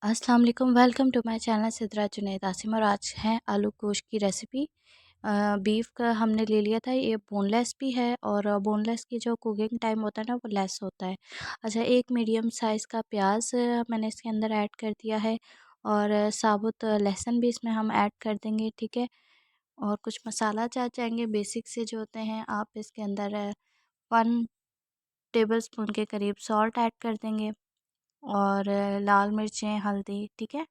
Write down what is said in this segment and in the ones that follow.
अस्सलाम वालेकुम, welcome to my channel Sidra Junaid Asim. और आज है आलू गोश्त की रेसिपी। बीफ का हमने ले लिया था, ये बोनलेस भी है और बोनलेस की जो कुकिंग टाइम होता है ना वो लेस होता है। अच्छा, एक मीडियम साइज़ का प्याज मैंने इसके अंदर ऐड कर दिया है और साबुत लहसुन भी इसमें हम ऐड कर देंगे, ठीक है। और कुछ मसाला चाहेंगे बेसिक से जो होते हैं, आप इसके अंदर 1 टेबल स्पून के करीब सॉल्ट ऐड कर देंगे और लाल मिर्चें, हल्दी, ठीक है।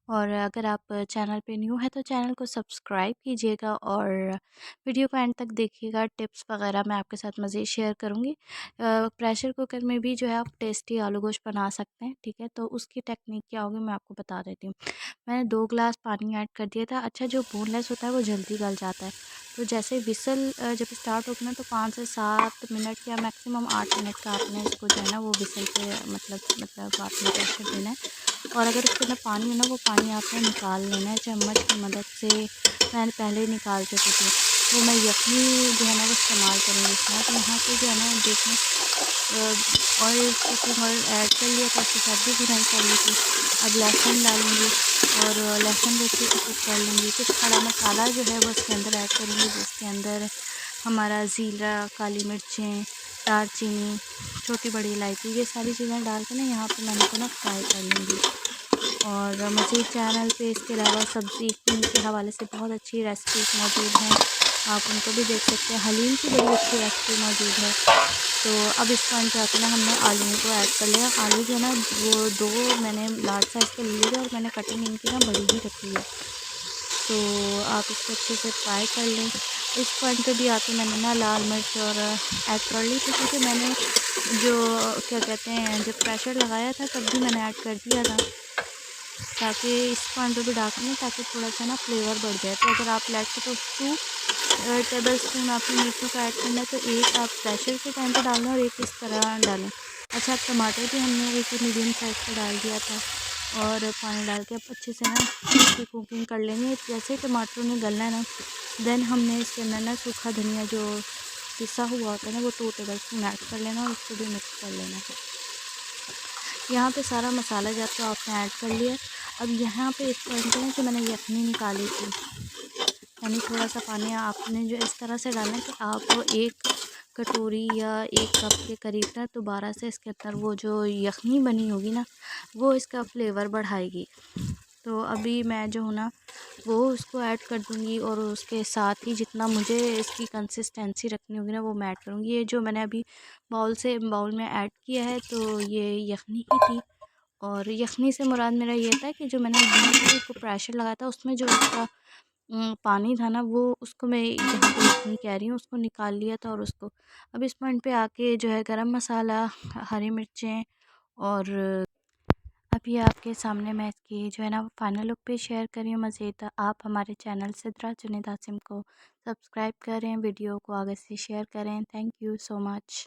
और अगर आप चैनल पे न्यू है तो चैनल को सब्सक्राइब कीजिएगा और वीडियो को एंड तक देखिएगा। टिप्स वगैरह मैं आपके साथ मज़ीद शेयर करूँगी। प्रेशर कुकर में भी जो है आप टेस्टी आलू गोश्त बना सकते हैं, ठीक है। तो उसकी टेक्निक क्या होगी मैं आपको बता देती हूँ। मैंने 2 ग्लास पानी ऐड कर दिया था। अच्छा, जो बोनलेस होता है वो जल्दी गल जाता है। तो जैसे विसल जब स्टार्ट होगी ना तो 5 से 7 मिनट या मैक्सिमम 8 मिनट का आपने इसको जो है ना वो विसल पे मतलब आपने प्रेशर देना है। और अगर उसके अंदर पानी है ना वो पानी आपने निकाल लेना है चम्मच की मदद से। मैंने पहले ही निकाल चुकी थी। तो मैं यखनी जो है ना वो इस्तेमाल करूँगी इसमें। तो यहाँ पे जो है ना देखें, ऑयल कुकिंग ऑयल ऐड कर लिया था, उसके साथ भी भुनाई कर ली थी। अब लहसुन डालूँगी और लहसुन को अच्छे से कुक कर लूँगी। कुछ खड़ा मसाला जो है वो इसके अंदर ऐड करूँगी, जिसके अंदर हमारा ज़ीरा, काली मिर्चें, दालचीनी, छोटी बड़ी इलायची, ये सारी चीज़ें डाल के ना यहाँ पे मैंने को ना फ्राई कर लूँगी। और मज़ीद चैनल पे इसके अलावा सब्ज़ी के हवाले से बहुत अच्छी रेसिपीज़ मौजूद हैं, आप उनको भी देख सकते हैं। हलीम की बड़ी अच्छी रेसिपी मौजूद है। तो अब इस पॉइंट पे आके ना हमने आलू को ऐड कर लिया। आलू जो है ना वो 2 मैंने लार्ज साइज़ के ले लिए और मैंने कटिंग इनकी ना बड़ी ही रखी है। तो आप इसको अच्छे से फ्राई कर लें। इस पॉइंट पे भी आके मैंने ना लाल मिर्च और ऐड कर ली थी, क्योंकि मैंने जो क्या कहते हैं जब प्रेशर लगाया था तब भी मैंने ऐड कर दिया था, ताकि इस पॉइंट पे भी डाल लें ताकि थोड़ा सा ना फ्लेवर बढ़ जाए। तो अगर आप लेट के तो 2 टेबल स्पून आपने मिर्चों का ऐड करना है, तो एक आप प्रेशर के टाइम पे डालें और एक इस तरह डालें। अच्छा, टमाटर भी हमने एक मीडियम साइज़ का डाल दिया था और पानी डाल के अब अच्छे से ना इसकी कुकिंग कर लेंगे। जैसे टमाटरों ने गलना है ना, देन हमने इसके अंदर ना सूखा धनिया जो पिसा हुआ होता है ना वो 2 टेबल स्पून ऐड कर लेना और उसको भी मिक्स कर लेना। यहाँ पे सारा मसाला जब तो आपने ऐड कर लिया। अब यहाँ पे इस पॉइंट पे ना जो मैंने यखनी निकाली थी, यानी थोड़ा सा पानी आपने जो इस तरह से डालना है कि आप 1 कटोरी या 1 कप के करीब ना दोबारा से इसके अंदर वो जो यखनी बनी होगी ना वो इसका फ्लेवर बढ़ाएगी। तो अभी मैं जो हूँ ना वो उसको ऐड कर दूँगी और उसके साथ ही जितना मुझे इसकी कंसिस्टेंसी रखनी होगी ना वो मैं ऐड करूँगी। ये जो मैंने अभी बाउल में ऐड किया है तो ये यखनी ही थी। और यखनी से मुराद मेरा ये था कि जो मैंने बीफ को प्रेशर लगाया था उसमें जो उसका पानी था ना वो उसको मैं यहाँ पे यखनी कह रही हूँ उसको निकाल लिया था। और उसको अब इस पॉइंट पे आके जो है गरम मसाला, हरी मिर्चें और अभी आपके सामने मैं इसकी जो है ना फाइनल लुक भी शेयर कर रही हूँ। मज़ीद आप हमारे चैनल सिद्रा जुनैद आसिम को सब्सक्राइब करें, वीडियो को आगे से शेयर करें। Thank you so much.